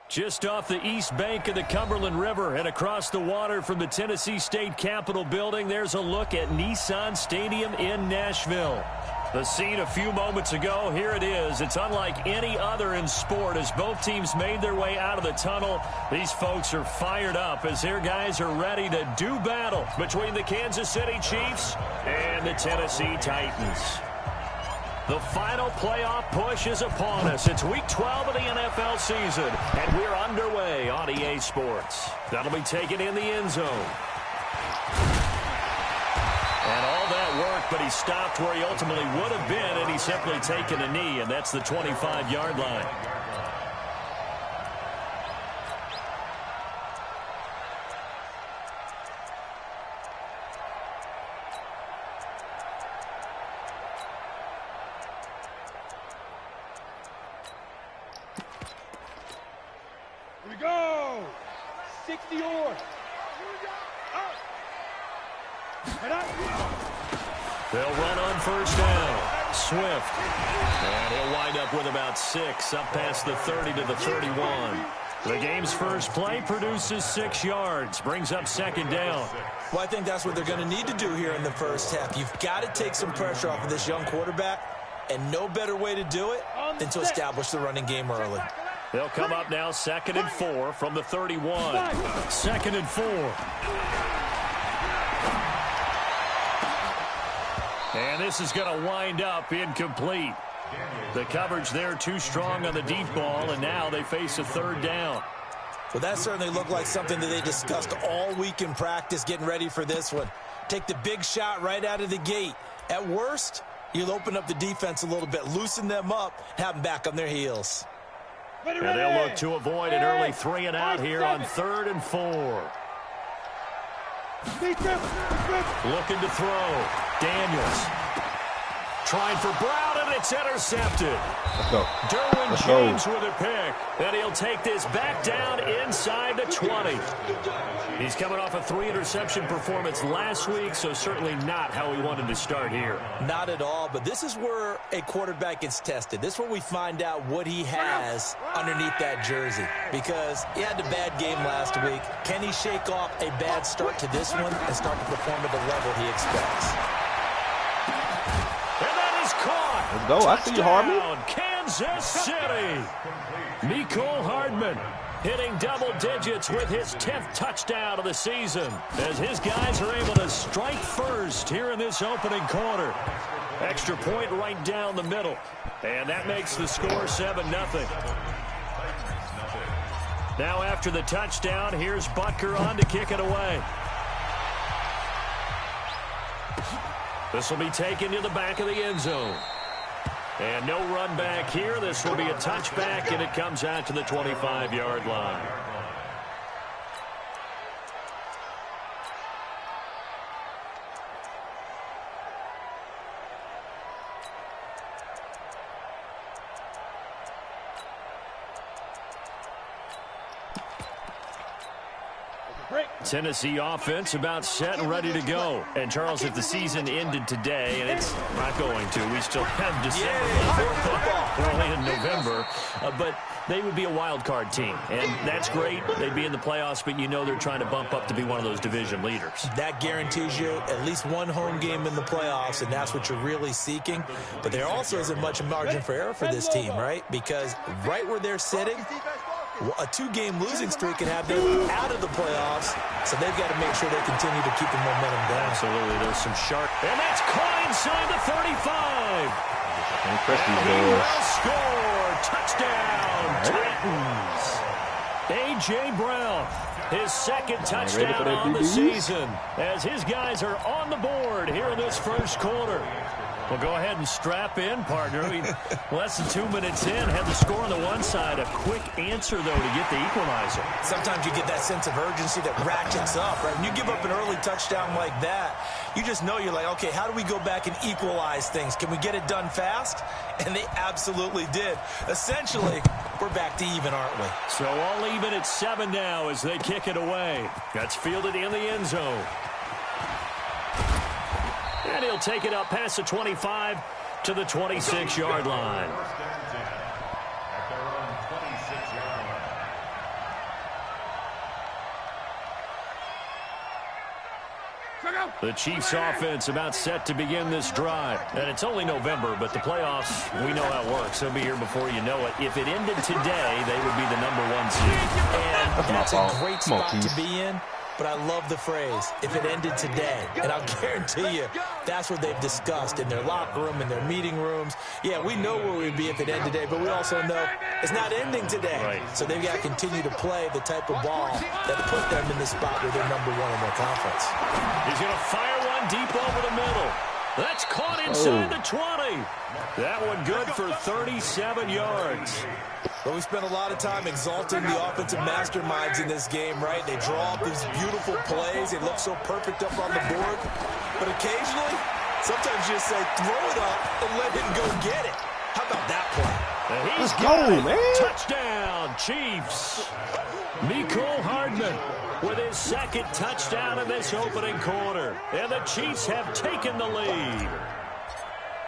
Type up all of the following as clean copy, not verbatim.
Just off the east bank of the Cumberland River and across the water from the Tennessee State Capitol building, there's a look at Nissan Stadium in Nashville. The scene a few moments ago, here it is. It's unlike any other in sport as both teams made their way out of the tunnel. These folks are fired up as their guys are ready to do battle between the Kansas City Chiefs and the Tennessee Titans. The final playoff push is upon us. It's Week 12 of the NFL season, and we're underway on EA Sports. That'll be taken in the end zone. And all that work, but he stopped where he ultimately would have been, and he's simply taken a knee, and that's the 25-yard line. Here we go! 60 yards. They'll run on first down. Swift. And he'll wind up with about 6 up past the 30 to the 31. The game's first play produces 6 yards. Brings up second down. Well, I think that's what they're going to need to do here in the first half. You've got to take some pressure off of this young quarterback, and no better way to do it than to establish the running game early. They'll come up now 2nd and 4 from the 31. 2nd and 4. And this is going to wind up incomplete. The coverage there too strong on the deep ball, and now they face a 3rd down. Well, that certainly looked like something that they discussed all week in practice getting ready for this one. Take the big shot right out of the gate. At worst, you'll open up the defense a little bit, loosen them up, have them back on their heels. And they'll look to avoid an early 3 and out here on 3rd and 4. Looking to throw. Daniels. Trying for Brown, and it's intercepted. Let's go. Derwin James with a pick. And he'll take this back down inside the 20. He's coming off a 3-interception performance last week, so certainly not how he wanted to start here. Not at all, but this is where a quarterback gets tested. This is where we find out what he has underneath that jersey, because he had a bad game last week. Can he shake off a bad start to this one and start to perform at the level he expects? And that is caught. Let's go. I see you, Hardman. Kansas City. Mecole Hardman hitting double digits with his 10th touchdown of the season as his guys are able to strike first here in this opening quarter. Extra point right down the middle. And that makes the score 7-0. Now after the touchdown, here's Butker on to kick it away. This will be taken to the back of the end zone. And no run back here. This will be a touchback, and it comes out to the 25-yard line. Tennessee offense about set and ready to go. And, Charles, if the season ended today, and it's not going to, we still have December left. We're only in November. But they would be a wild card team. And that's great. They'd be in the playoffs, but you know they're trying to bump up to be one of those division leaders. That guarantees you at least one home game in the playoffs, and that's what you're really seeking. But there also isn't much margin for error for this team, right? Because right where they're sitting, a 2-game losing streak can have them out of the playoffs, so they've got to make sure they continue to keep the momentum going. Absolutely. There's some sharp. And that's caught inside the 35. Can't press And these he boys. will score. Touchdown, Titans. A.J. Brown, his 2nd touchdown on the season, as his guys are on the board here in this first quarter. Well, go ahead and strap in, partner. Less than 2 minutes in, had the score on the one side. A quick answer, though, to get the equalizer. Sometimes you get that sense of urgency that ratchets up, right? When you give up an early touchdown like that, you just know you're like, okay, how do we go back and equalize things? Can we get it done fast? And they absolutely did. Essentially, we're back to even, aren't we? So all even at 7 now as they kick it away. That's fielded in the end zone. And he'll take it up past the 25 to the 26-yard line. The Chiefs offense about set to begin this drive. And it's only November, but the playoffs, we know how it works. They'll be here before you know it. If it ended today, they would be the #1 seed. And that's a great spot to be in. But I love the phrase, if it ended today. And I'll guarantee you, that's what they've discussed in their locker room, in their meeting rooms. Yeah, we know where we'd be if it ended today, but we also know it's not ending today. Right. So they've got to continue to play the type of ball that put them in the spot where they're #1 in their conference. He's going to fire one deep over the middle. That's caught inside the 20. That one good for 37 yards. But we spent a lot of time exalting the offensive masterminds in this game, right? They draw up these beautiful plays. They look so perfect up on the board. But occasionally, sometimes you just say, throw it up and let him go get it. How about that play? And he's got it. Man. Touchdown, Chiefs. Mecole Hardman with his second touchdown in this opening quarter. And the Chiefs have taken the lead.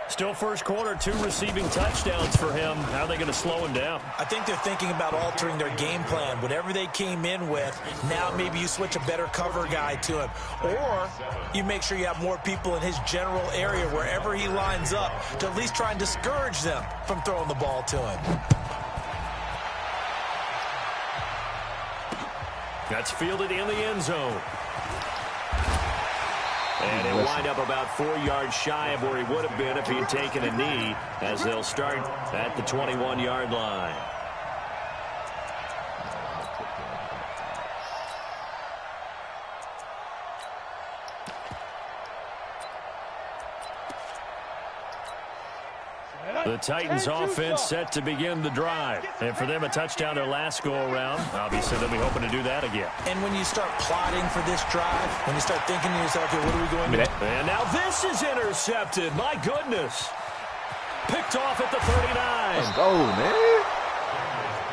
Still first quarter, 2 receiving touchdowns for him. How are they going to slow him down? I think they're thinking about altering their game plan. Whatever they came in with, now maybe you switch a better cover guy to him. Or you make sure you have more people in his general area wherever he lines up to at least try and discourage them from throwing the ball to him. That's fielded in the end zone. And he'll wind up about 4 yards shy of where he would have been if he had taken a knee, as they'll start at the 21-yard line. The Titans offense set to begin the drive. And for them, a touchdown their last go-around. Obviously, they'll be hoping to do that again. And when you start plotting for this drive, when you start thinking to yourself, okay, what are we going to do? And now this is intercepted. My goodness. Picked off at the 39. Let's go, man.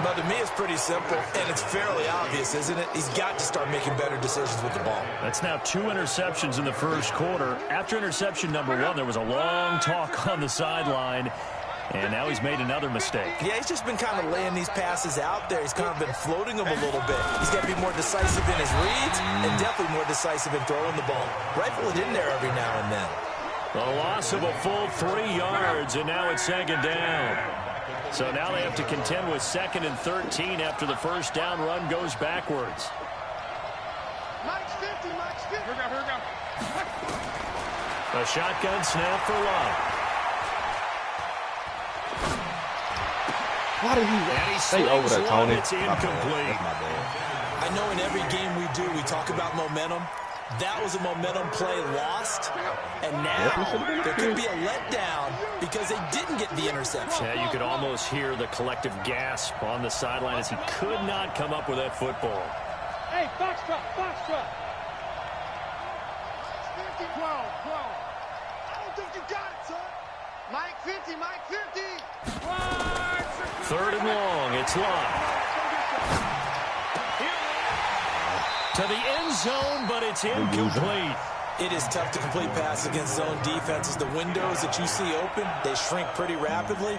But to me, it's pretty simple, and it's fairly obvious, isn't it? He's got to start making better decisions with the ball. That's now 2 interceptions in the first quarter. After interception #1, there was a long talk on the sideline, and now he's made another mistake. Yeah, he's just been kind of laying these passes out there. He's kind of been floating them a little bit. He's got to be more decisive in his reads and definitely more decisive in throwing the ball. Rifle it in there every now and then. The loss of a full 3 yards, and now it's second down. So now they have to contend with 2nd and 13 after the first down run goes backwards. Mike's 50, Mike's 50. Here we go. A shotgun snap for Love. Why did he stay over that, Tony? It's incomplete. My bad. I know in every game we do, we talk about momentum. That was a momentum play lost, and now there could be a letdown because they didn't get the interception. Yeah, you could almost hear the collective gasp on the sideline as he could not come up with that football. Hey, Foxtrot. 50, 12. I don't think you got it, son. Mike 50. 3rd and long, it's Love. To the end zone, but it's incomplete. It is tough to complete passes against zone defenses. The windows that you see open, they shrink pretty rapidly.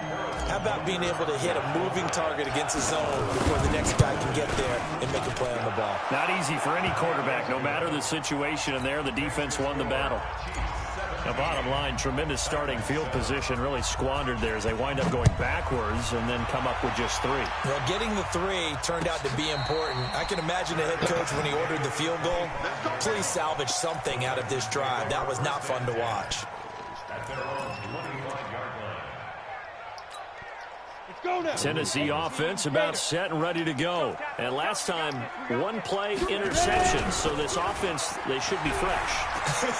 How about being able to hit a moving target against a zone before the next guy can get there and make a play on the ball? Not easy for any quarterback, no matter the situation, and there the defense won the battle. Now, bottom line, tremendous starting field position, really squandered there as they wind up going backwards and then come up with just 3. Well, getting the 3 turned out to be important. I can imagine the head coach when he ordered the field goal. Please salvage something out of this drive. That was not fun to watch. Tennessee offense about set and ready to go. And last time, 1 play interception. So this offense, they should be fresh.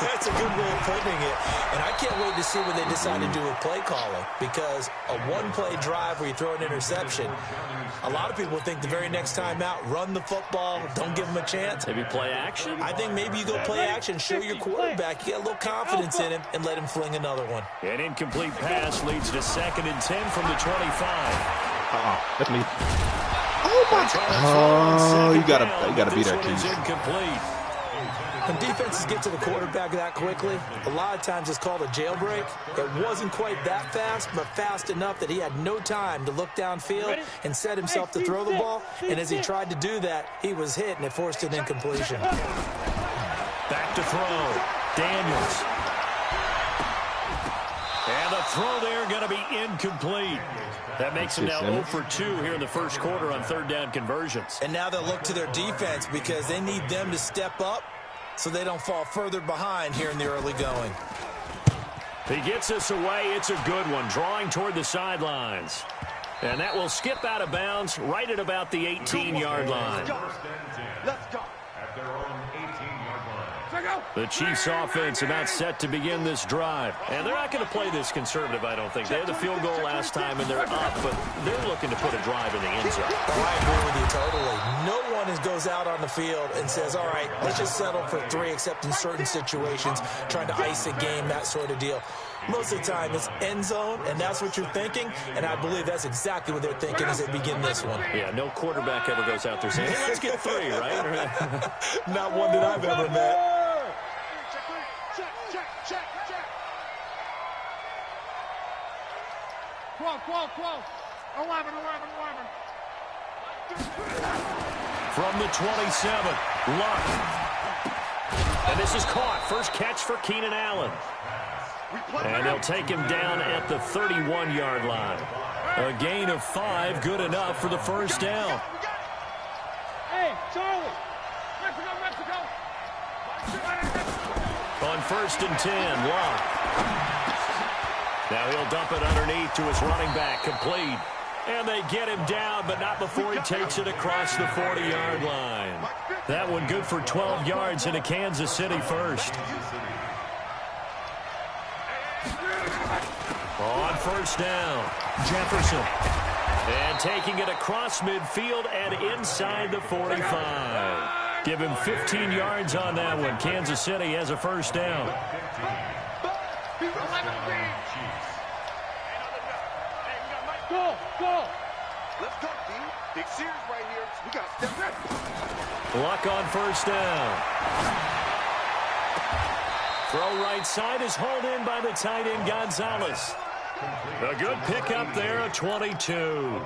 That's a good way of putting it. And I can't wait to see what they decide to do with play calling, because a 1-play drive where you throw an interception, a lot of people think the very next time out, run the football, don't give them a chance. Maybe play action? I think maybe you go play action, show your quarterback, you get a little confidence in him, and let him fling another one. An incomplete pass leads to 2nd and 10 from the 25. That's me. Oh my God! Oh, you gotta be there, Keith. Incomplete. When defenses get to the quarterback that quickly, a lot of times it's called a jailbreak. It wasn't quite that fast, but fast enough that he had no time to look downfield and set himself to throw the ball. And as he tried to do that, he was hit, and it forced an incompletion. Back to throw. Daniels. And the throw there going to be incomplete. That makes them now 0 for 2 here in the first quarter on third down conversions. And now they'll look to their defense because they need them to step up so they don't fall further behind here in the early going. He gets this away. It's a good one, drawing toward the sidelines. And that will skip out of bounds right at about the 18-yard line. Let's go. The Chiefs offense about set to begin this drive. And they're not going to play this conservative, I don't think. They had the field goal last time, and they're up, but they're looking to put a drive in the end zone. Oh, I agree with you totally. No one goes out on the field and says, all right, let's just settle for 3, except in certain situations, trying to ice a game, that sort of deal. Most of the time, it's end zone, and that's what you're thinking, and I believe that's exactly what they're thinking as they begin this one. Yeah, no quarterback ever goes out there saying, hey, let's get 3, right? Not one that I've ever met. Check. 12. 11. From the 27, Luck. And this is caught. First catch for Keenan Allen. And they'll take him down at the 31-yard line. A gain of 5, good enough for the first down. Hey, Charlie. Mexico. On 1st and 10, Luck. Now he'll dump it underneath to his running back, complete. And they get him down, but not before he takes it across the 40-yard line. That one good for 12 yards into Kansas City first. On 1st down, Jefferson. And taking it across midfield and inside the 45. Give him 15 yards on that one. Kansas City has a first down. Go. Let's go, team. Big series right here. We got to step ready. Luck on 1st down. Throw right side is hauled in by the tight end Gonzalez. A good pickup there, a 22.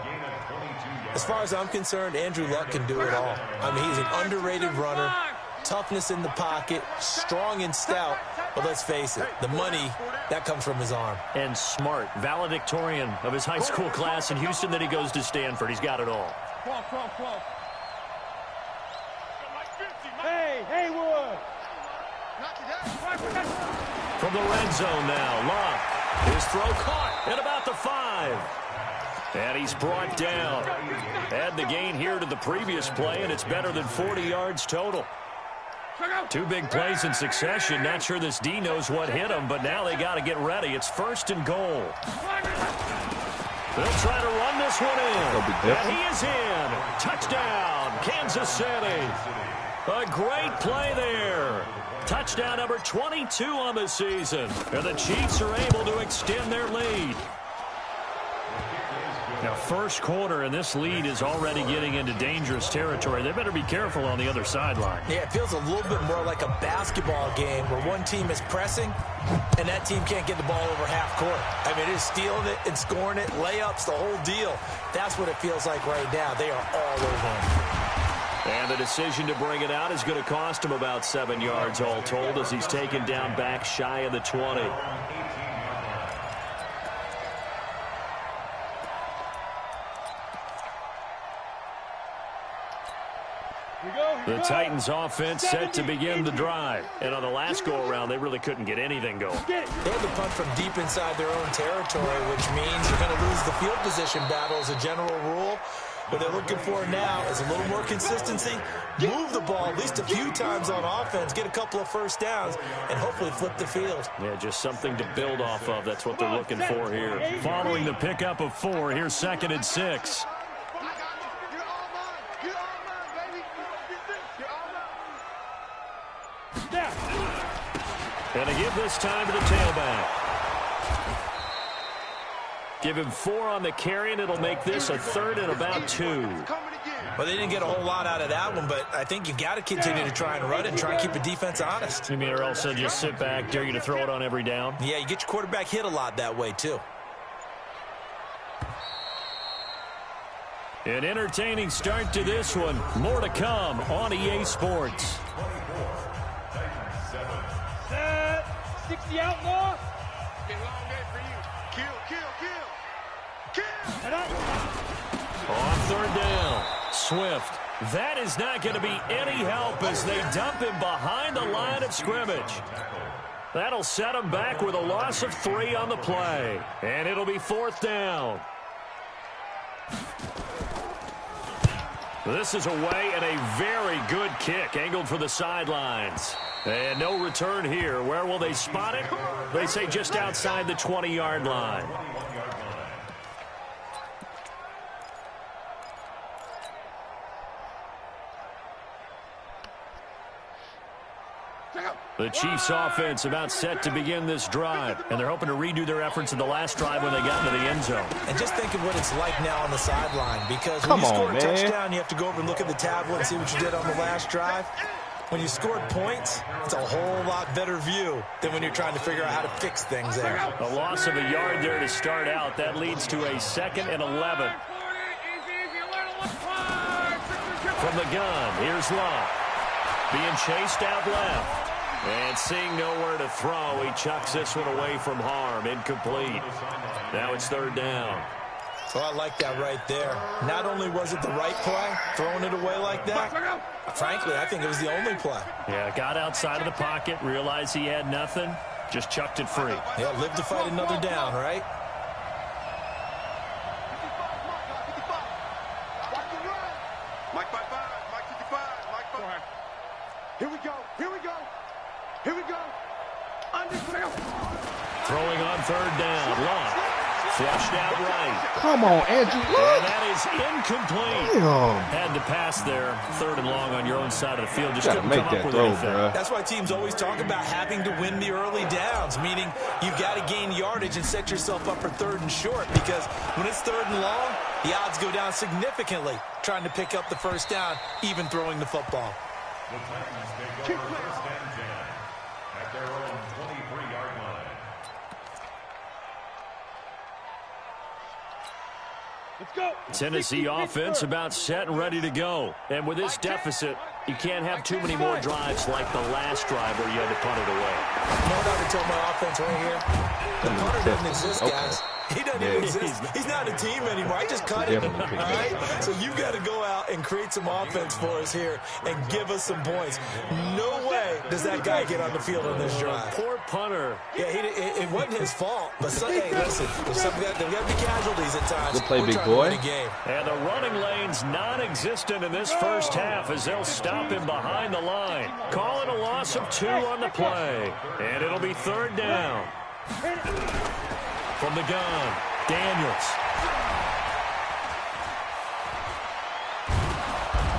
As far as I'm concerned, Andrew Luck can do it all. I mean, he's an underrated runner, toughness in the pocket, strong and stout. But let's face it, the money, that comes from his arm. And smart, valedictorian of his high school class in Houston. Then he goes to Stanford. He's got it all. 12. Hey, Haywood. From the red zone now, Luck. His throw caught at about the 5. And he's brought down. Add the gain here to the previous play, and it's better than 40 yards total. 2 big plays in succession. Not sure this D knows what hit him, but now they got to get ready. It's 1st and goal. They'll try to run this one in. And he is in. Touchdown, Kansas City. A great play there. Touchdown number 22 on the season. And the Chiefs are able to extend their lead. Now, first quarter, and this lead is already getting into dangerous territory. They better be careful on the other sideline. Yeah, it feels a little bit more like a basketball game where one team is pressing and that team can't get the ball over half court. I mean, it is stealing it and scoring it, layups, the whole deal. That's what it feels like right now. They are all over him. And the decision to bring it out is going to cost him about 7 yards all told as he's taken down back shy of the 20. The Titans offense set to begin the drive. And on the last go-around, they really couldn't get anything going. They had to punt from deep inside their own territory, which means you're going to lose the field position battle as a general rule. What they're looking for now is a little more consistency, move the ball at least a few times on offense, get a couple of first downs, and hopefully flip the field. Yeah, just something to build off of. That's what they're looking for here. Following the pickup of 4, here's 2nd and 6. And to give this time to the tailback. Give him 4 on the carry, and it'll make this a 3rd and about 2. Well, they didn't get a whole lot out of that one, but I think you've got to continue to try and run it and try and keep the defense honest. You mean, or else they'll just sit back, dare you to throw it on every down? Yeah, you get your quarterback hit a lot that way, too. An entertaining start to this one. More to come on EA Sports. 60 outlaw. It's been a long day for you. Kill, kill, kill. Kill. On third down, Swift. That is not going to be any help as they dump him behind the line of scrimmage. That'll set him back with a loss of 3 on the play. And it'll be fourth down. This is away and a very good kick angled for the sidelines. And no return here. Where will they spot it? They say just outside the 20-yard line. The Chiefs offense about set to begin this drive, and they're hoping to redo their efforts in the last drive when they got into the end zone. And just think of what it's like now on the sideline, because when you score a touchdown, you have to go over and look at the tablet and see what you did on the last drive. When you scored points, it's a whole lot better view than when you're trying to figure out how to fix things there. A loss of a yard there to start out. That leads to a 2nd and 11. From the gun, here's Love. Being chased out left. And seeing nowhere to throw, he chucks this one away from harm. Incomplete. Now it's third down. So I like that right there. Not only was it the right play, throwing it away like that, frankly, I think it was the only play. Yeah, got outside of the pocket, realized he had nothing, just chucked it free. Yeah, live to fight another down, right? Mike 55, Mike 55, Mike 5. Here we go, here we go. Here we go. Throwing on third down. Long. Flushed out right. Come on, Andrew. And that is incomplete. Damn. Had to pass there. Third and long on your own side of the field. Just gotta couldn't make come up that with throw, anything. bro. That's why teams always talk about having to win the early downs, meaning you've got to gain yardage and set yourself up for third and short, because when it's third and long, the odds go down significantly trying to pick up the first down, even throwing the football. Tennessee offense about set and ready to go. And with this deficit, you can't have too many more drives like the last drive where you had to punt it away. You know what I would tell my offense right here? The punter doesn't exist, guys. He doesn't even exist. He's not a team anymore. I just cut it. All right? So you've got to go out and create some offense for us here and give us some points. No way does that guy get on the field on this drive. Poor punter. Yeah, it wasn't his fault. But hey, listen, there's got to be casualties at times. Good play, big boy. And the running lane's non-existent in this first half as they'll stop him behind the line. Calling a loss of 2 on the play. And it'll be third down. From the gun, Daniels.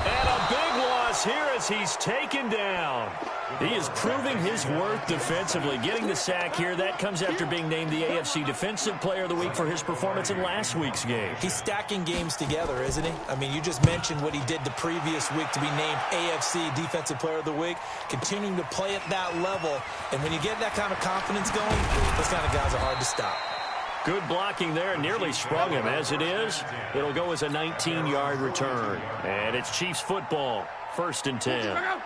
And a big loss here as he's taken down. He is proving his worth defensively. Getting the sack here, that comes after being named the AFC Defensive Player of the Week for his performance in last week's game. He's stacking games together, isn't he? I mean, you just mentioned what he did the previous week to be named AFC Defensive Player of the Week, continuing to play at that level. And when you get that kind of confidence going, those kind of guys are hard to stop. Good blocking there, nearly sprung him. As it is, it'll go as a 19-yard return. And it's Chiefs football, 1st and 10.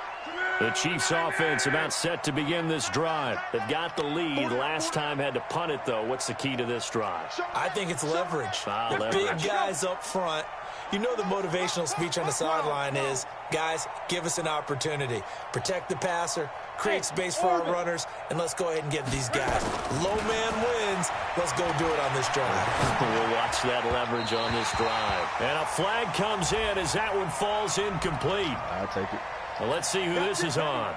The Chiefs offense about set to begin this drive. They've got the lead. Last time had to punt it, though. What's the key to this drive? I think it's leverage. The leverage. Big guys up front. You know the motivational speech on the sideline is, guys, give us an opportunity. Protect the passer, create space for our runners, and let's go ahead and get these guys. Low man wins. Let's go do it on this drive. We'll watch that leverage on this drive. And a flag comes in as that one falls incomplete. I'll take it. Well, let's see who this is on.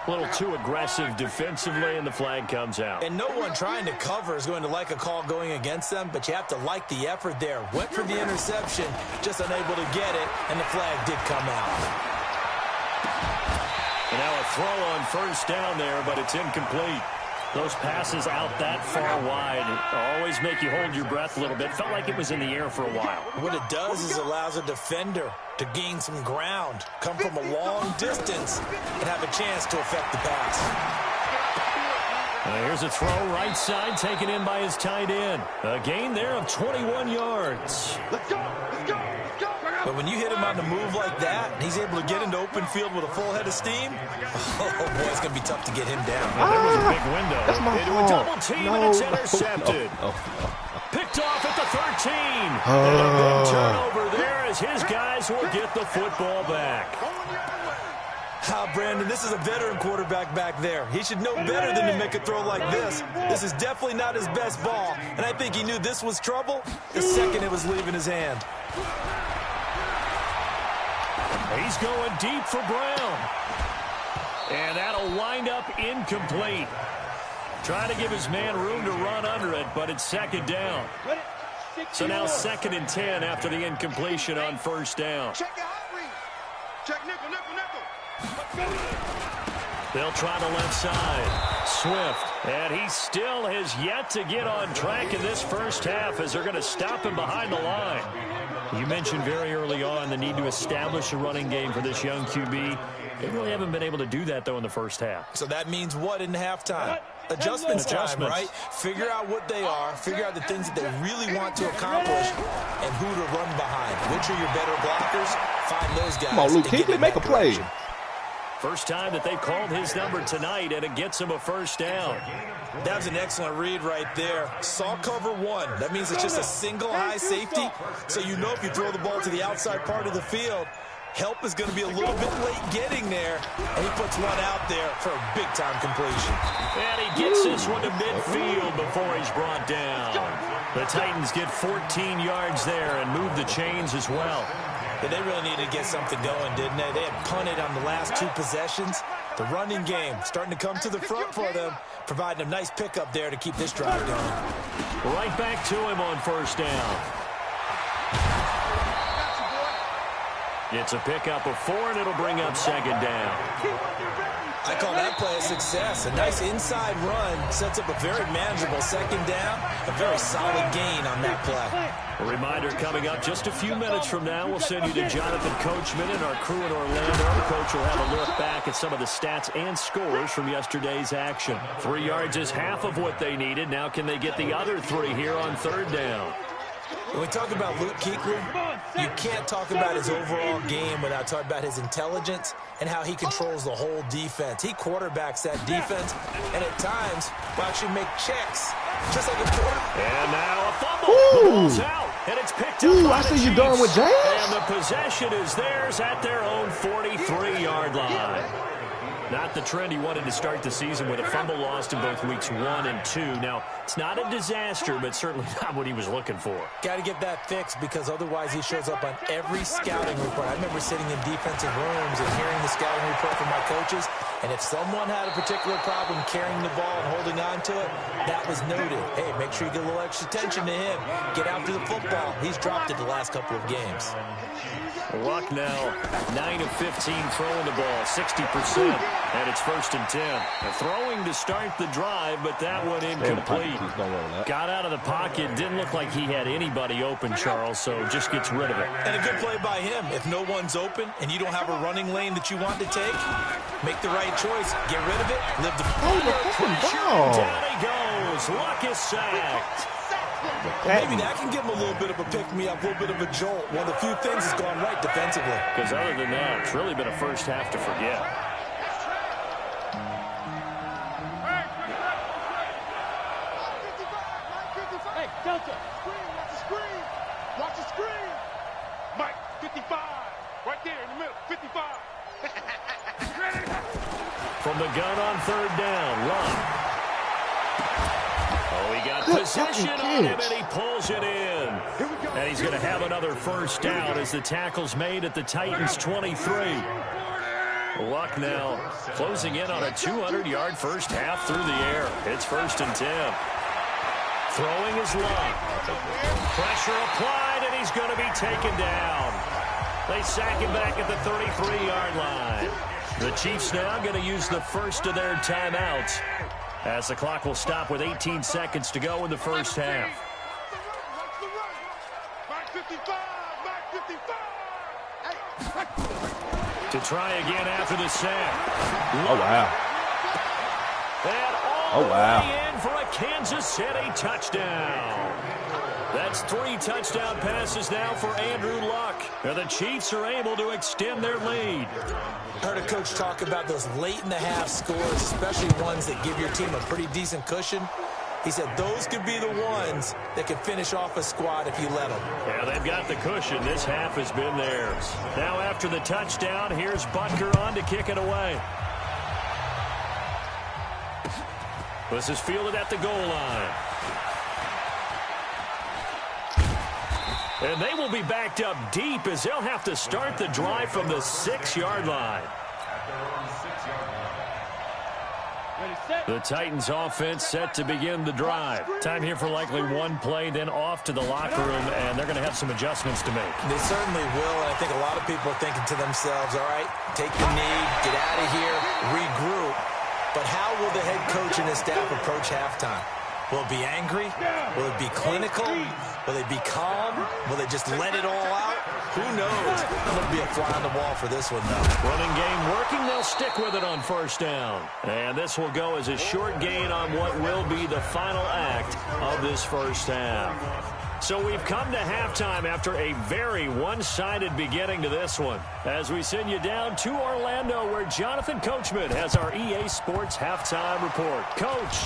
A little too aggressive defensively, and the flag comes out. And no one trying to cover is going to like a call going against them, but you have to like the effort there. Went for the interception, just unable to get it, and the flag did come out. And now a throw on first down there, but it's incomplete. Those passes out that far wide always make you hold your breath a little bit. Felt like it was in the air for a while. What it does is allows a defender to gain some ground, come from a long distance, and have a chance to affect the pass. Here's a throw right side taken in by his tight end. A gain there of 21 yards. Let's go, let's go, let's go. But when you hit him on the move like that, and he's able to get into open field with a full head of steam, oh boy, it's going to be tough to get him down. There was a big window. That's my into fault. a double team, No, and it's no, intercepted. no. Picked off at the 13. And a big turnover there as his guys will get the football back. Brandon, this is a veteran quarterback back there. He should know better than to make a throw like this. This is definitely not his best ball, and I think he knew this was trouble the second it was leaving his hand. He's going deep for Brown. And that'll wind up incomplete. Trying to give his man room to run under it, but it's second down. So now 2nd and 10 after the incompletion on first down. Check your hot read. Check nickel, nickel, nickel. They'll try the left side. Swift. And he still has yet to get on track in this first half as they're going to stop him behind the line. You mentioned very early on the need to establish a running game for this young QB. They really haven't been able to do that, though, in the first half. So that means what in halftime? Adjustments time, right? Figure out what they are, figure out the things that they really want to accomplish, and who to run behind. Which are your better blockers? Find those guys. Come on, Luke Kuechly, make a play. First time that they've called his number tonight, and it gets him a first down. That was an excellent read right there. Saw cover one. That means it's just a single high safety. So you know if you throw the ball to the outside part of the field, help is going to be a little bit late getting there. And he puts one out there for a big-time completion. And he gets this one to midfield before he's brought down. The Titans get 14 yards there and move the chains as well. Yeah, they really needed to get something going, didn't they? They had punted on the last 2 possessions. The running game starting to come to the front for them, providing a nice pickup there to keep this drive going. Right back to him on first down. It's a pickup of 4, and it'll bring up second down. I call that play a success. A nice inside run sets up a very manageable second down. A very solid gain on that play. A reminder coming up just a few minutes from now. We'll send you to Jonathan Coachman and our crew in Orlando. The coach will have a look back at some of the stats and scores from yesterday's action. 3 yards is half of what they needed. Now can they get the other 3 here on third down? When we talk about Luke Kuechly, you can't talk about his overall game without talking about his intelligence and how he controls the whole defense. He quarterbacks that defense, and at times will actually make checks, just like a quarterback. And now a fumble. The ball's out, and it's picked up by I the see you Chiefs. done with James. And the possession is theirs at their own 43-yard line. Not the trend he wanted to start the season with a fumble lost in both weeks 1 and 2. Now, it's not a disaster, but certainly not what he was looking for. Got to get that fixed because otherwise he shows up on every scouting report. I remember sitting in defensive rooms and hearing the scouting report from my coaches, and if someone had a particular problem carrying the ball and holding on to it, that was noted. Hey, make sure you get a little extra attention to him. Get after the football. He's dropped it the last couple of games. Luck now, 9 of 15 throwing the ball, 60%, and it's 1st and 10. Throwing to start the drive, but that one incomplete. Got out of the pocket, didn't look like he had anybody open, Charles, so just gets rid of it. And a good play by him. If no one's open and you don't have a running lane that you want to take, make the right choice. Get rid of it. Live the pressure. Down he goes. Luck is sacked. Maybe that can give him a little bit of a pick-me-up, a little bit of a jolt. One of the few things that's gone right defensively. Because other than that, it's really been a first half to forget. Hey, Delta, screen, watch the screen. Watch the screen. Mike, 55. Right there in the middle, 55. From the gun on third down, run. Oh, he got possession on him, and he pulls it in. And he's going to have another first down as the tackle's made at the Titans' 23. Luck now closing in on a 200-yard first half through the air. It's 1st and 10. Throwing is Luck. Pressure applied, and he's going to be taken down. They sack him back at the 33-yard line. The Chiefs now going to use the first of their timeouts, as the clock will stop with 18 seconds to go in the first half. To try again after the sack. Oh, wow. And all the way in for a Kansas City touchdown. That's 3 touchdown passes now for Andrew Luck. And the Chiefs are able to extend their lead. Heard a coach talk about those late-in-the-half scores, especially ones that give your team a pretty decent cushion. He said those could be the ones that can finish off a squad if you let them. Yeah, they've got the cushion. This half has been theirs. Now after the touchdown, here's Butker on to kick it away. This is fielded at the goal line. And they will be backed up deep as they'll have to start the drive from the 6-yard line. The Titans offense set to begin the drive. Time here for likely one play, then off to the locker room, and they're going to have some adjustments to make. They certainly will, and I think a lot of people are thinking to themselves, all right, take the knee, get out of here, regroup. But how will the head coach and his staff approach halftime? Will it be angry? Will it be clinical? Will they be calm? Will they just let it all out? Who knows? I'm going to be a fly on the wall for this one, though. Running game working. They'll stick with it on first down. And this will go as a short gain on what will be the final act of this first half. So we've come to halftime after a very one-sided beginning to this one. As we send you down to Orlando, where Jonathan Coachman has our EA Sports halftime report. Coach.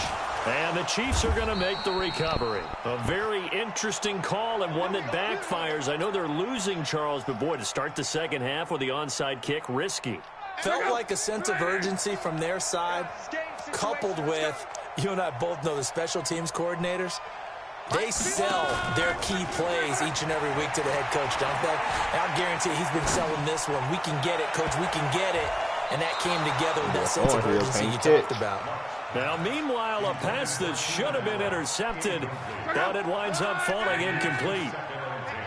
And the Chiefs are going to make the recovery. A very interesting call and one that backfires. I know they're losing, Charles, but boy, to start the second half with the onside kick, risky. Felt like a sense of urgency from their side, coupled with, you and I both know the special teams coordinators. They sell their key plays each and every week to the head coach, don't they? And I guarantee he's been selling this one. We can get it, coach, we can get it. And that came together with that sense of urgency you talked about. Now, meanwhile, a pass that should have been intercepted, but it winds up falling incomplete.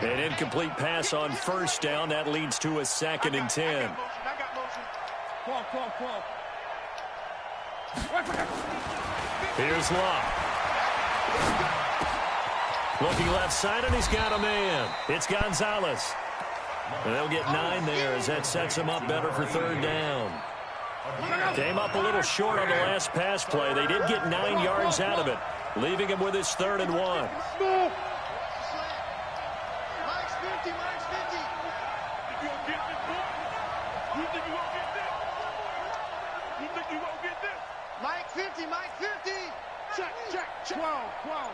An incomplete pass on first down. That leads to a 2nd and 10. Here's Luck. Looking left side, and he's got a man. It's Gonzalez. And they'll get 9 there as that sets him up better for 3rd down. Came up a little short on the last pass play. They did get 9 yards out of it, leaving him with his 3rd and 1. Mike's 50, Mike's 50. You gonna get this, boy? You think you won't get this? You think you won't get this? Mike 50, Mike 50. Check, check, check. 12.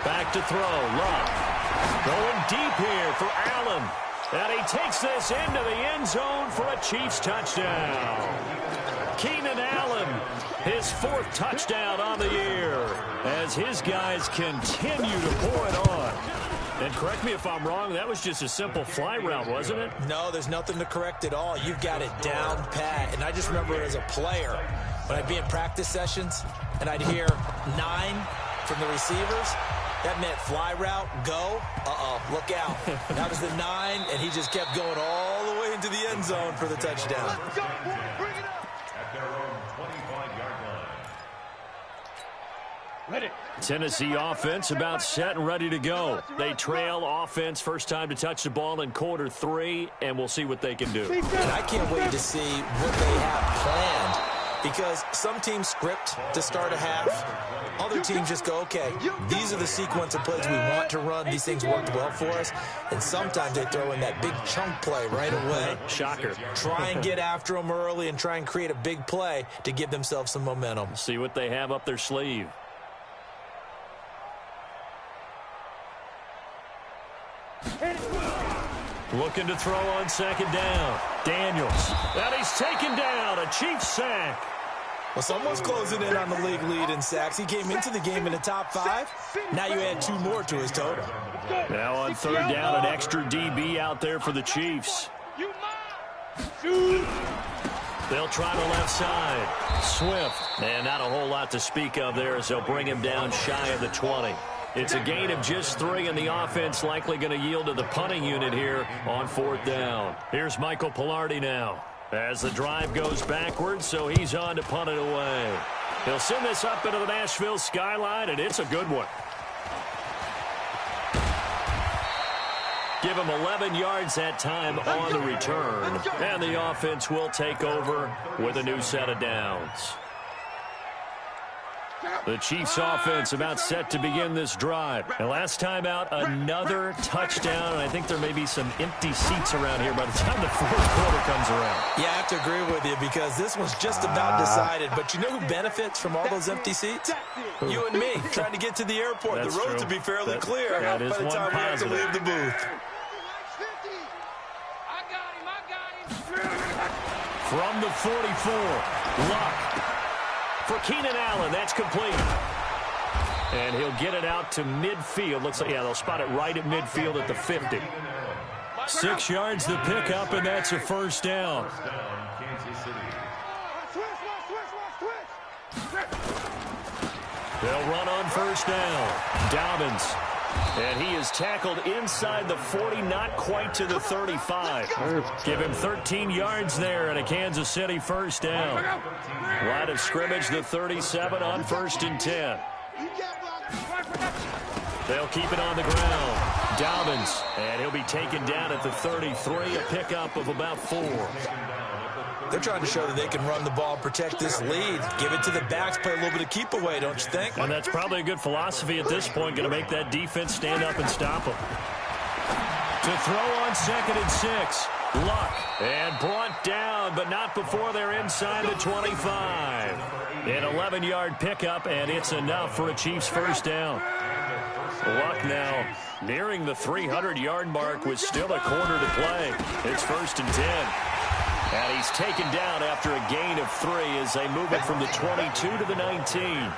Back to throw. Luck. Going deep here for Allen. And he takes this into the end zone for a Chiefs touchdown. Keenan Allen, his 4th touchdown on the year, as his guys continue to pour it on. And correct me if I'm wrong, that was just a simple fly route, wasn't it? No, there's nothing to correct at all. You've got it down pat. And I just remember as a player, when I'd be in practice sessions, and I'd hear 9 from the receivers, that meant fly route, go, look out. That was the 9, and he just kept going all the way into the end zone for the touchdown. Tennessee offense about set and ready to go. They trail offense, first time to touch the ball in quarter 3, and we'll see what they can do. And I can't wait to see what they have planned, because some teams script to start a half. Other teams just go, okay, these are the sequence of plays we want to run. These things worked well for us. And sometimes they throw in that big chunk play right away. Shocker. Try and get after them early and try and create a big play to give themselves some momentum. See what they have up their sleeve. Looking to throw on 2nd down. Daniels. And he's taken down. A Chiefs sack. Well, someone's closing in on the league lead in sacks. He came into the game in the top 5. Now you add 2 more to his total. Now on 3rd down, an extra DB out there for the Chiefs. They'll try the left side. Swift. And not a whole lot to speak of there as they'll bring him down shy of the 20. It's a gain of just 3, and the offense likely going to yield to the punting unit here on 4th down. Here's Michael Pilardi now as the drive goes backwards, so he's on to punt it away. He'll send this up into the Nashville skyline, and it's a good one. Give him 11 yards that time on the return, and the offense will take over with a new set of downs. The Chiefs offense about set to begin this drive. And last time out, another touchdown. And I think there may be some empty seats around here by the time the fourth quarter comes around. Yeah, I have to agree with you because this one's just about decided. But you know who benefits from all those empty seats? You and me, trying to get to the airport. That's the roads true. will be fairly clear that by is the one time we have to positive. leave the booth. From the 44, Luck. For Keenan Allen, that's complete. And he'll get it out to midfield. Looks like, yeah, they'll spot it right at midfield at the 50. 6 yards the pickup, and that's a first down. They'll run on first down. Dobbins. And he is tackled inside the 40, not quite to the 35. Give him 13 yards there and a Kansas City first down. Line of scrimmage, the 37 on 1st and 10. They'll keep it on the ground. Dobbins, and he'll be taken down at the 33, a pickup of about 4. They're trying to show that they can run the ball and protect this lead. Give it to the backs, play a little bit of keep away, don't you think? And that's probably a good philosophy at this point, going to make that defense stand up and stop them. To throw on 2nd and 6. Luck, and brought down, but not before they're inside the 25. An 11-yard pickup, and it's enough for a Chiefs first down. Luck now nearing the 300-yard mark with still a quarter to play. It's 1st and 10. And he's taken down after a gain of 3 as they move it from the 22 to the 19.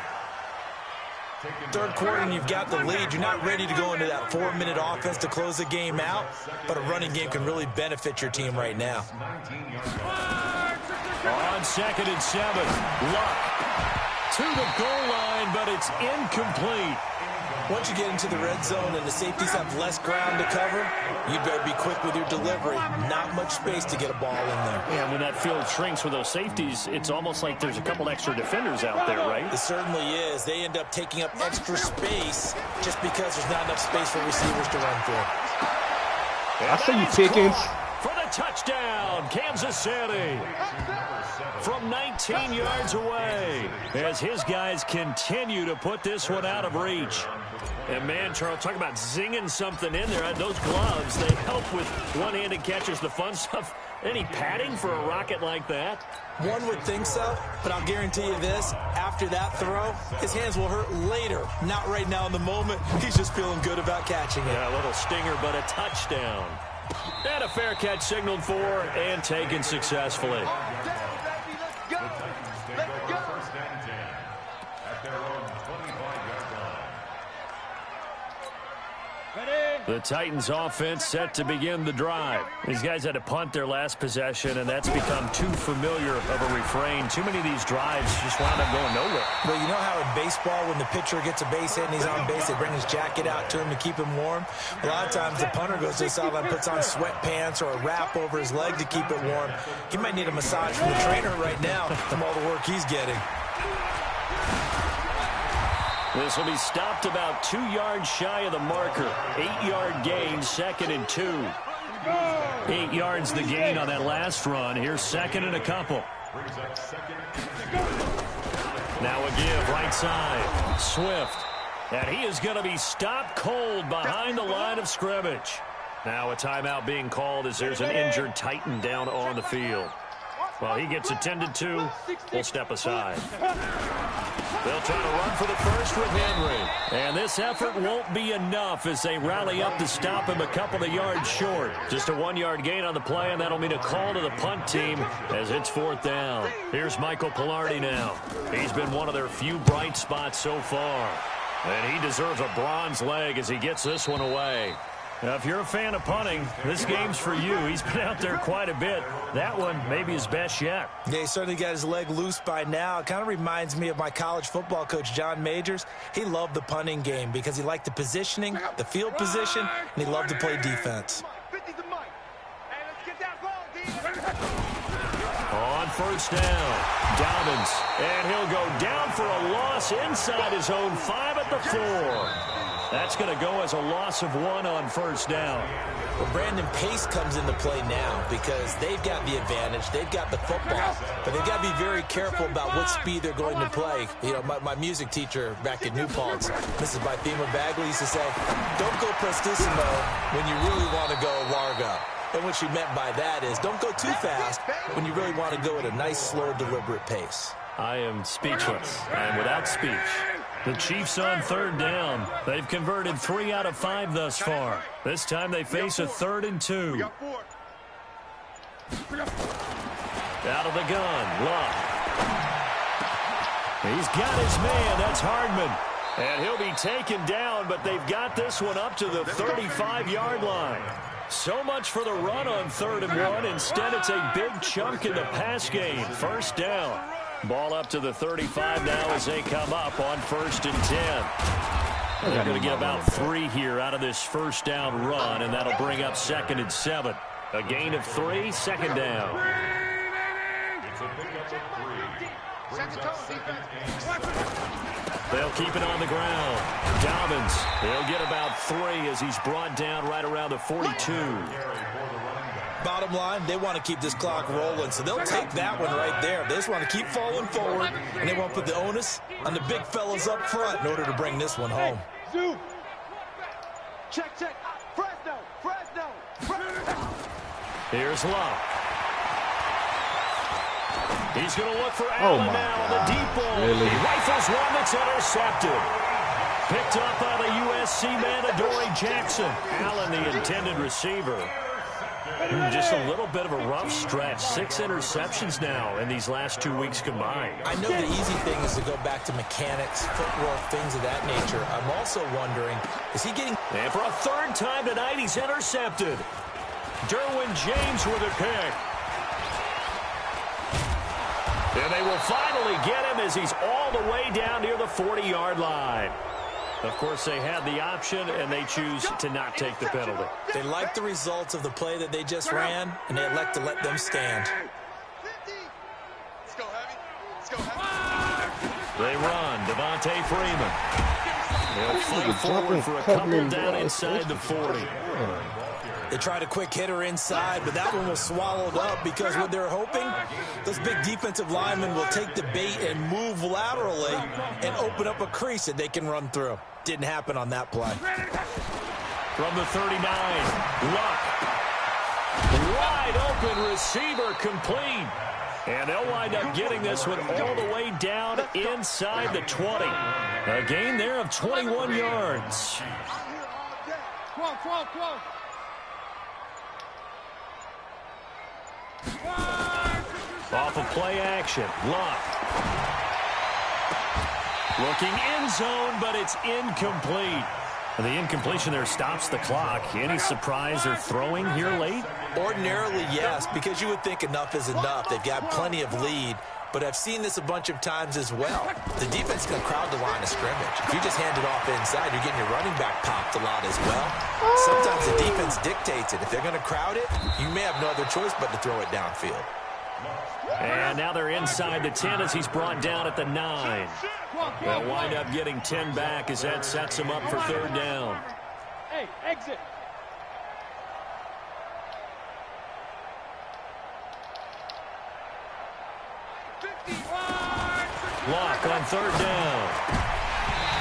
Third quarter and you've got the lead. You're not ready to go into that 4-minute offense to close the game out, but a running game can really benefit your team right now. On 2nd and 7, Luck to the goal line, but it's incomplete. Once you get into the red zone and the safeties have less ground to cover, you better be quick with your delivery. Not much space to get a ball in there. Yeah, when that field shrinks with those safeties, it's almost like there's a couple extra defenders out there, right? It certainly is. They end up taking up extra space just because there's not enough space for receivers to run through. I see you, Pickens. For the touchdown, Kansas City. From 19 yards away as his guys continue to put this one out of reach. And, man, Charles, talk about zinging something in there. Those gloves, they help with one-handed catches, the fun stuff. Any padding for a rocket like that? One would think so, but I'll guarantee you this. After that throw, his hands will hurt later. Not right now in the moment. He's just feeling good about catching it. Yeah, a little stinger, but a touchdown. And a fair catch signaled for and taken successfully. The Titans offense set to begin the drive. These guys had to punt their last possession, and that's become too familiar of a refrain. Too many of these drives just wound up going nowhere. Well, you know how in baseball, when the pitcher gets a base hit and he's on base, they bring his jacket out to him to keep him warm? A lot of times the punter goes to the sideline, puts on sweatpants or a wrap over his leg to keep it warm. He might need a massage from the trainer right now from all the work he's getting. This will be stopped about 2 yards shy of the marker. 8-yard gain, 2nd and 2. 8 yards the gain on that last run. Here's 2nd and a couple. Now a give, right side. Swift. And he is going to be stopped cold behind the line of scrimmage. Now a timeout being called as there's an injured Titan down on the field. While he gets attended to, we'll step aside. They'll try to run for the first with Henry. And this effort won't be enough as they rally up to stop him a couple of yards short. Just a 1-yard gain on the play, and that'll mean a call to the punt team as it's 4th down. Here's Michael Pilardi now. He's been one of their few bright spots so far. And he deserves a bronze leg as he gets this one away. Now, if you're a fan of punting, this game's for you. He's been out there quite a bit. That one may be his best yet. Yeah, he certainly got his leg loose by now. It kind of reminds me of my college football coach, John Majors. He loved the punting game because he liked the positioning, the field position, and he loved to play defense. On first down, Dobbins. And he'll go down for a loss inside his own 5 at the 4. That's going to go as a loss of 1 on first down. Well, Brandon, pace comes into play now because they've got the advantage. They've got the football, but they've got to be very careful about what speed they're going to play. You know, my music teacher back in New Paltz, Mrs. Bythema Bagley, used to say, don't go prestissimo when you really want to go largo. And what she meant by that is don't go too fast when you really want to go at a nice, slow, deliberate pace. I am speechless. I am without speech. The Chiefs on third down. They've converted 3 out of 5 thus far. This time they face a 3rd and 2. Out of the gun, Luck. He's got his man. That's Hardman. And he'll be taken down, but they've got this one up to the 35-yard line. So much for the run on 3rd and 1. Instead, it's a big chunk in the pass game. First down. Ball up to the 35 now as they come up on 1st and 10. They're going to get about 3 here out of this first down run, and that'll bring up 2nd and 7. A gain of 3, 2nd down. They'll keep it on the ground. Dobbins, he'll get about 3 as he's brought down right around the 42. Bottom line, they want to keep this clock rolling, so they'll take that one right there. They just want to keep falling forward, and they want to put the onus on the big fellas up front in order to bring this one home. Zoom. Check. Fresno. Here's Love. He's going to look for Allen now on the deep ball. Really? He rifles one that's intercepted. Picked up by the USC man, Adoree Jackson. Allen, the intended receiver. Just a little bit of a rough stretch. 6 interceptions now in these last 2 weeks combined. I know the easy thing is to go back to mechanics, footwork, things of that nature. I'm also wondering, is he getting... And for a 3rd time tonight, he's intercepted. Derwin James with a pick. And they will finally get him as he's all the way down near the 40-yard line. Of course, they had the option, and they choose to not take the penalty. They like the results of the play that they just ran, and they elect to let them stand. They run. Devontae Freeman. They'll fight forward for a couple down inside the 40. They tried a quick hitter inside, but that one was swallowed up because what they're hoping, those big defensive linemen will take the bait and move laterally and open up a crease that they can run through. Didn't happen on that play. From the 39, Luck. Wide open receiver complete. And they'll wind up getting this one all the way down inside the 20. A gain there of 21 yards. Off of play action, Luck. Looking end zone, but it's incomplete. And the incompletion there stops the clock. Any surprise they're throwing here late? Ordinarily, yes, because you would think enough is enough. They've got plenty of lead, but I've seen this a bunch of times as well. The defense can crowd the line of scrimmage. If you just hand it off inside, you're getting your running back popped a lot as well. Sometimes the defense dictates it. If they're going to crowd it, you may have no other choice but to throw it downfield. And now they're inside the 10 as he's brought down at the 9. They'll wind up getting 10 back as that sets him up for 3rd down. Hey, exit. Luck on 3rd down.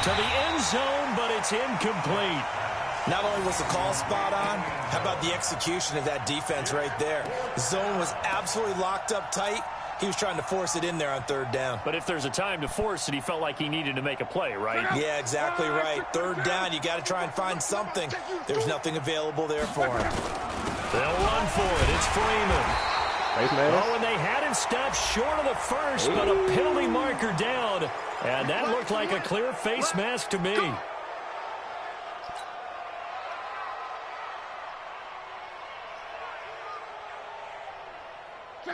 To the end zone, but it's incomplete. Not only was the call spot on, how about the execution of that defense right there? The zone was absolutely locked up tight. He was trying to force it in there on 3rd down. But if there's a time to force it, he felt like he needed to make a play, right? Yeah, exactly right. 3rd down, you got to try and find something. There's nothing available there for him. They'll run for it. It's Freeman. Oh, and they had him stopped short of the first, but a penalty marker down. And that looked like a clear face mask to me.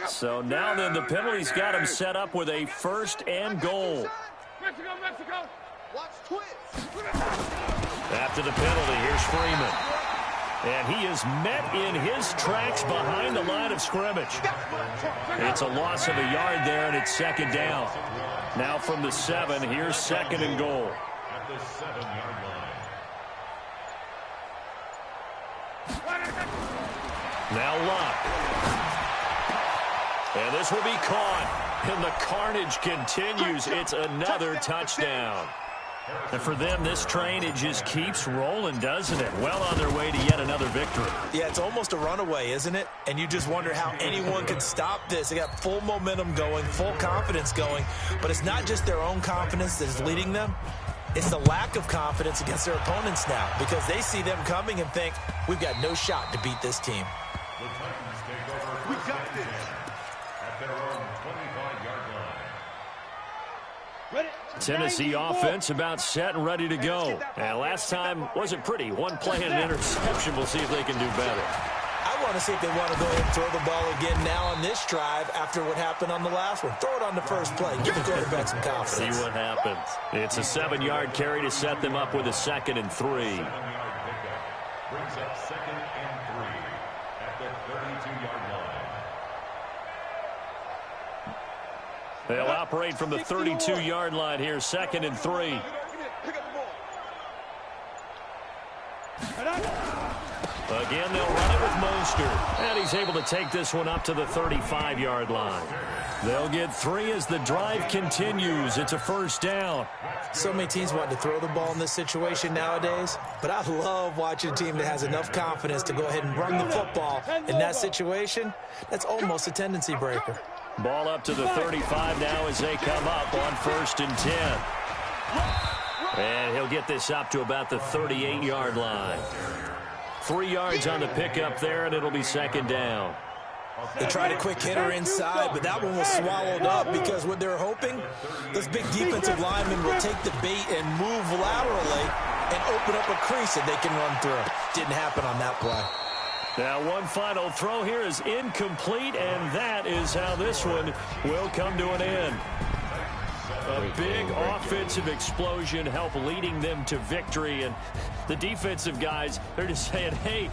So now then the penalty's got him set up with a 1st and goal. Mexico. Watch twist. After the penalty, here's Freeman. And he is met in his tracks behind the line of scrimmage. It's a loss of a yard there, and it's 2nd down. Now from the 7, here's 2nd and goal. Now Luck. And this will be caught. And the carnage continues. It's another touchdown. And for them, this train, it just keeps rolling, doesn't it? Well on their way to yet another victory. Yeah, it's almost a runaway, isn't it? And you just wonder how anyone can stop this. They got full momentum going, full confidence going. But it's not just their own confidence that is leading them. It's the lack of confidence against their opponents now, because they see them coming and think, we've got no shot to beat this team. We got this. At their own 25-yard line. Ready? Tennessee offense about set and ready to go. And last time wasn't pretty. One play and an interception. We'll see if they can do better. I want to see if they want to go ahead and throw the ball again now on this drive after what happened on the last one. Throw it on the first play. Give the quarterback some confidence. See what happens. It's a 7-yard carry to set them up with a 2nd and 3. 7-yard pickup brings up 2nd and 3 at the 32-yard line. They'll operate from the 32-yard line here, 2nd and 3. Again, they'll run it with Mostert. And he's able to take this one up to the 35-yard line. They'll get 3 as the drive continues. It's a 1st down. So many teams want to throw the ball in this situation nowadays, but I love watching a team that has enough confidence to go ahead and run the football in that situation. That's almost a tendency breaker. Ball up to the 35 now as they come up on 1st and 10. And he'll get this up to about the 38-yard line. 3 yards on the pickup there, and it'll be 2nd down. They tried a quick hitter inside, but that one was swallowed up because what they're hoping, those big defensive linemen will take the bait and move laterally and open up a crease that they can run through. Didn't happen on that play. Now one final throw here is incomplete, and that is how this one will come to an end. A big offensive explosion helped leading them to victory, and the defensive guys, they're just saying, hey,